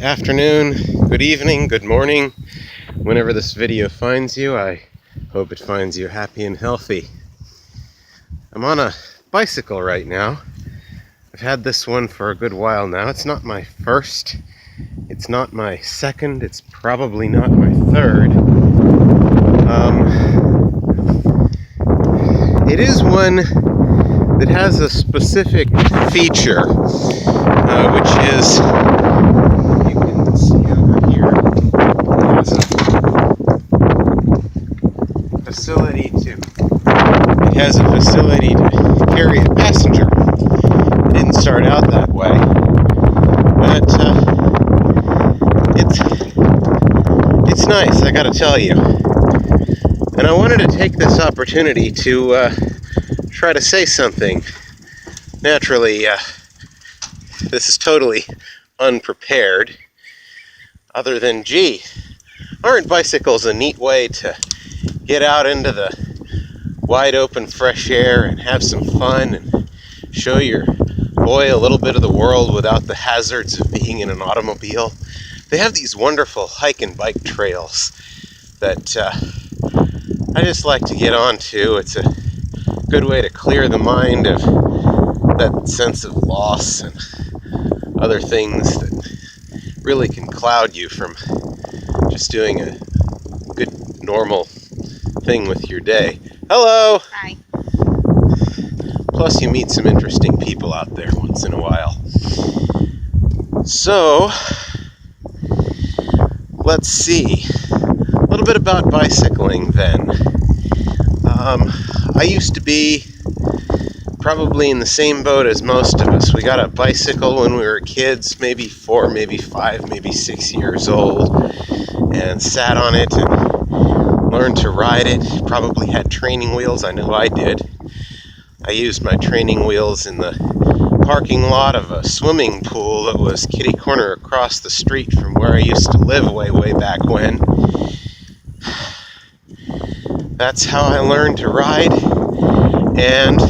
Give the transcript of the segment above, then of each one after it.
Afternoon, good evening, good morning. Whenever this video finds you, I hope it finds you happy and healthy. I'm on a bicycle right now. I've had this one for a good while now. It's not my first, it's not my second, it's probably not my third. It is one that has a specific feature, which is, you can see over here, it has a facility to carry a passenger. It didn't start out that way, but it's nice, I gotta tell you. And I wanted to take this opportunity to try to say something. Naturally, this is totally unprepared, other than, gee, aren't bicycles a neat way to get out into the wide open fresh air and have some fun and show your boy a little bit of the world without the hazards of being in an automobile? They have these wonderful hike and bike trails that I just like to get onto. It's a good way to clear the mind of that sense of loss and other things that really can cloud you from just doing a good normal thing with your day. Hello! Hi. Plus you meet some interesting people out there once in a while. So, let's see. A little bit about bicycling then. I used to be probably in the same boat as most of us. We got a bicycle when we were kids, maybe 4, maybe 5, maybe 6 years old, and sat on it and learned to ride it. Probably had training wheels, I know I did. I used my training wheels in the parking lot of a swimming pool that was kitty corner across the street from where I used to live way back when. That's how I learned to ride, and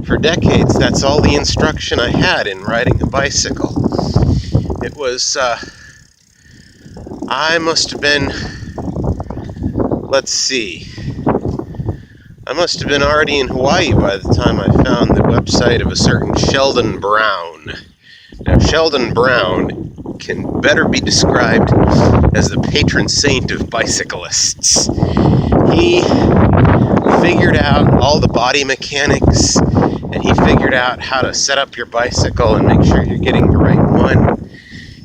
for decades that's all the instruction I had in riding a bicycle. It was, I must have been, let's see, I must have been already in Hawaii by the time I found the website of a certain Sheldon Brown. Now, Sheldon Brown can better be described as the patron saint of bicyclists. He figured out all the body mechanics, and he figured out how to set up your bicycle and make sure you're getting the right one.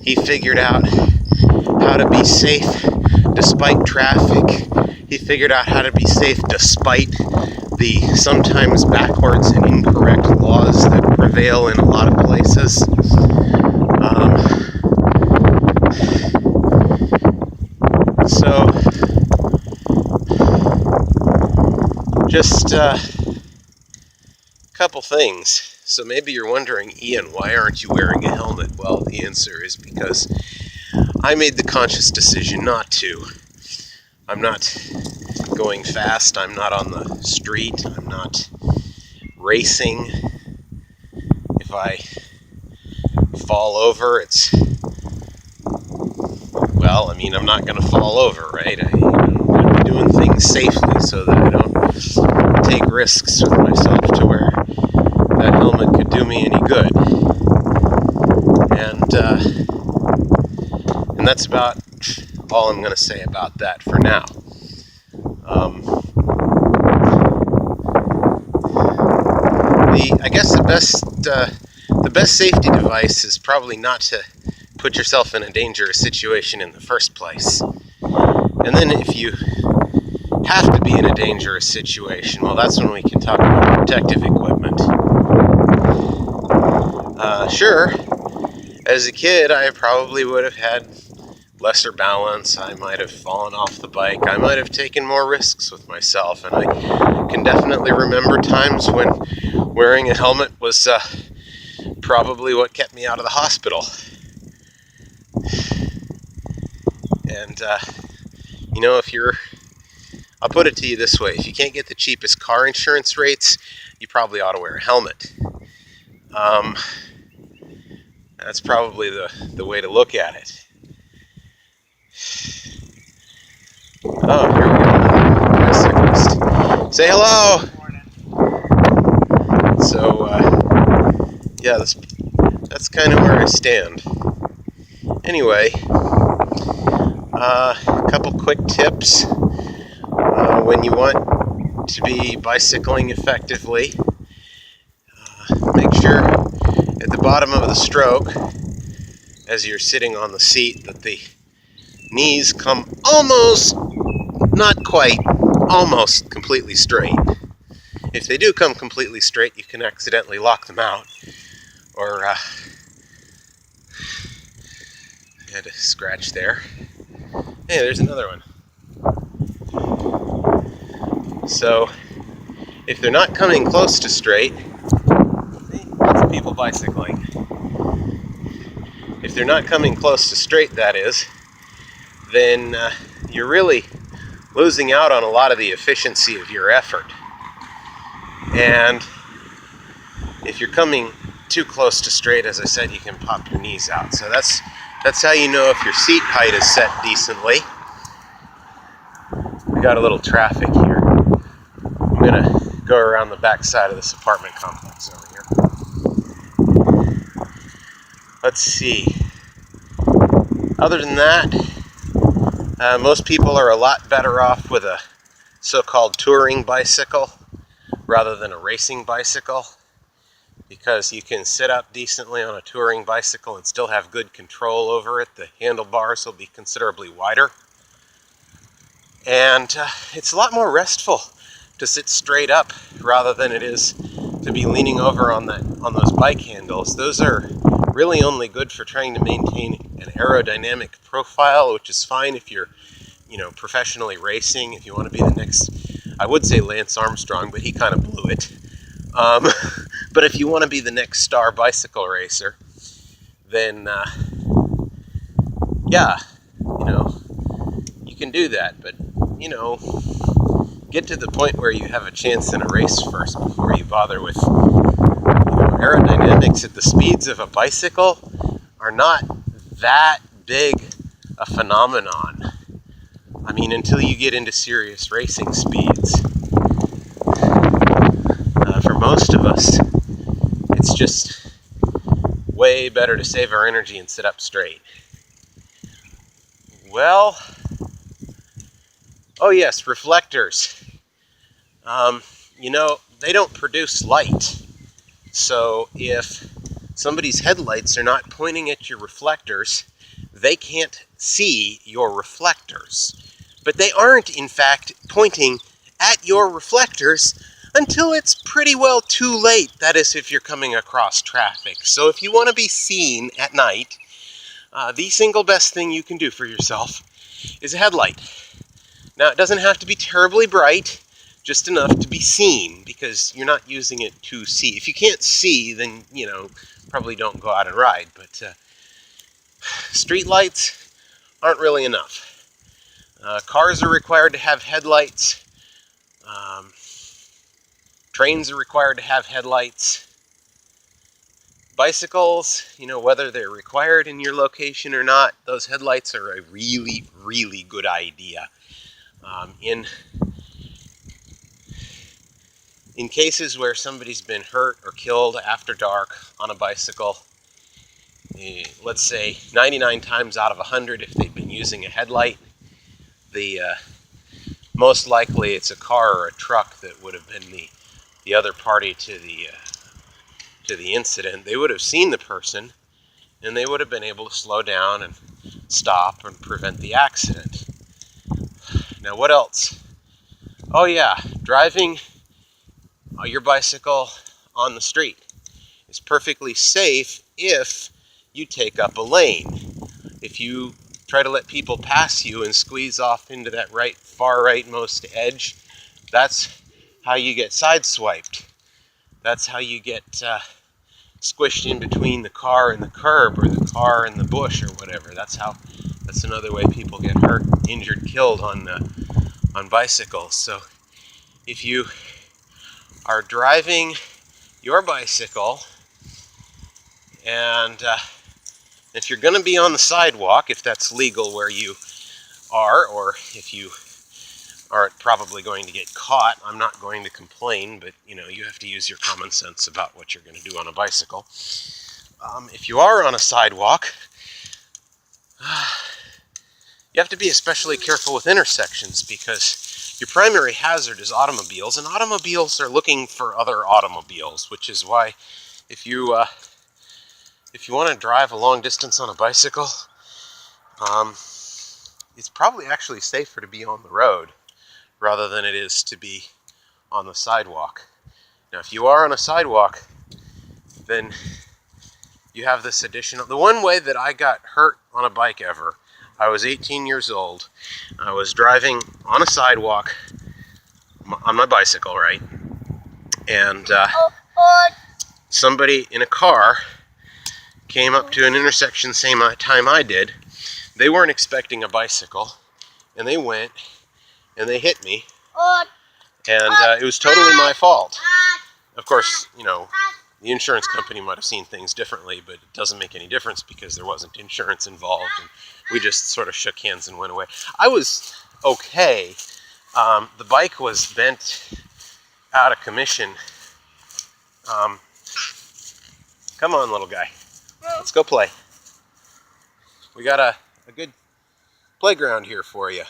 He figured out how to be safe despite traffic. He figured out how to be safe despite the sometimes backwards and incorrect laws that prevail in a lot of places. So, just a couple things. So maybe you're wondering, Ian, why aren't you wearing a helmet? Well, the answer is because I made the conscious decision not to. I'm not going fast, I'm not on the street, I'm not racing. If I fall over, I'm not going to fall over, right? I'm doing things safely so that I don't take risks with myself to where that helmet could do me any good. And that's about all I'm going to say about that for now. I guess the best safety device is probably not to put yourself in a dangerous situation in the first place. And then if you have to be in a dangerous situation, well, that's when we can talk about protective equipment. Sure, as a kid, I probably would have had lesser balance. I might have fallen off the bike. I might have taken more risks with myself. And I can definitely remember times when wearing a helmet was probably what kept me out of the hospital. And, I'll put it to you this way, if you can't get the cheapest car insurance rates, you probably ought to wear a helmet. That's probably the way to look at it. Oh, here we go. Bicyclist. Say hello! So, yeah, that's kind of where I stand. Anyway, a couple quick tips when you want to be bicycling effectively. Make sure at the bottom of the stroke, as you're sitting on the seat, that the knees come almost, not quite, almost completely straight. If they do come completely straight, you can accidentally lock them out. Or, I had a scratch there. Hey, there's another one. So, if they're not coming close to straight, lots of people bicycling. If they're not coming close to straight, that is, then you're really losing out on a lot of the efficiency of your effort. And if you're coming too close to straight, as I said, you can pop your knees out. So that's how you know if your seat height is set decently. We got a little traffic here. I'm gonna go around the back side of this apartment complex over here. Let's see. Other than that, most people are a lot better off with a so-called touring bicycle rather than a racing bicycle, because you can sit up decently on a touring bicycle and still have good control over it. The handlebars will be considerably wider. And it's a lot more restful to sit straight up rather than it is to be leaning over on those bike handles. Those are really only good for trying to maintain an aerodynamic profile, which is fine if you're, professionally racing. If you want to be the next, I would say Lance Armstrong, but he kind of blew it. But if you want to be the next star bicycle racer, then yeah, you can do that. But get to the point where you have a chance in a race first before you bother with aerodynamics. At the speeds of a bicycle are not that big a phenomenon. I mean, until you get into serious racing speeds. For most of us, it's just way better to save our energy and sit up straight. Well, oh yes, reflectors. They don't produce light. So if somebody's headlights are not pointing at your reflectors, they can't see your reflectors. But they aren't, in fact, pointing at your reflectors until it's pretty well too late. That is, if you're coming across traffic. So if you want to be seen at night, the single best thing you can do for yourself is a headlight. Now, it doesn't have to be terribly bright, just enough to be seen, because you're not using it to see. If you can't see, then, probably don't go out and ride. But street lights aren't really enough. Cars are required to have headlights. Trains are required to have headlights. Bicycles, whether they're required in your location or not, those headlights are a really, really good idea. In cases where somebody's been hurt or killed after dark on a bicycle, let's say 99 times out of 100, if they've been using a headlight, most likely it's a car or a truck that would have been the other party to the incident. They would have seen the person, and they would have been able to slow down and stop and prevent the accident. Now, what else? Oh yeah, driving your bicycle on the street is perfectly safe if you take up a lane. If you try to let people pass you and squeeze off into that far rightmost edge, that's how you get sideswiped. That's how you get squished in between the car and the curb, or the car and the bush, or whatever. That's another way people get hurt, injured, killed on bicycles. So if you are driving your bicycle and If you're going to be on the sidewalk, if that's legal where you are, or if you are probably going to get caught, I'm not going to complain, but you know, you have to use your common sense about what you're going to do on a bicycle. If you are on a sidewalk, you have to be especially careful with intersections because your primary hazard is automobiles, and automobiles are looking for other automobiles, which is why if you want to drive a long distance on a bicycle, it's probably actually safer to be on the road rather than it is to be on the sidewalk. Now, if you are on a sidewalk, then you have this additional... The one way that I got hurt on a bike ever, I was 18 years old. I was driving on a sidewalk on my bicycle, right? And somebody in a car came up to an intersection same time I did. They weren't expecting a bicycle, and they went and they hit me, and it was totally my fault. Of course, you know, the insurance company might have seen things differently, but it doesn't make any difference because there wasn't insurance involved, and we just sort of shook hands and went away. I was okay. The bike was bent out of commission. Come on, little guy. Let's go play. We got a good playground here for you.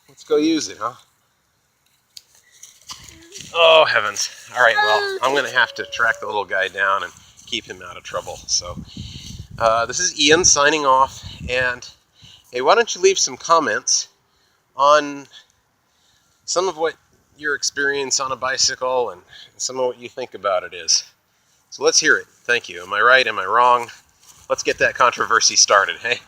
Let's go use it, huh? Oh, heavens. All right, well, I'm going to have to track the little guy down and keep him out of trouble. So, this is Ian signing off, and hey, why don't you leave some comments on some of what your experience on a bicycle and some of what you think about it is. So let's hear it. Thank you. Am I right? Am I wrong? Let's get that controversy started, hey?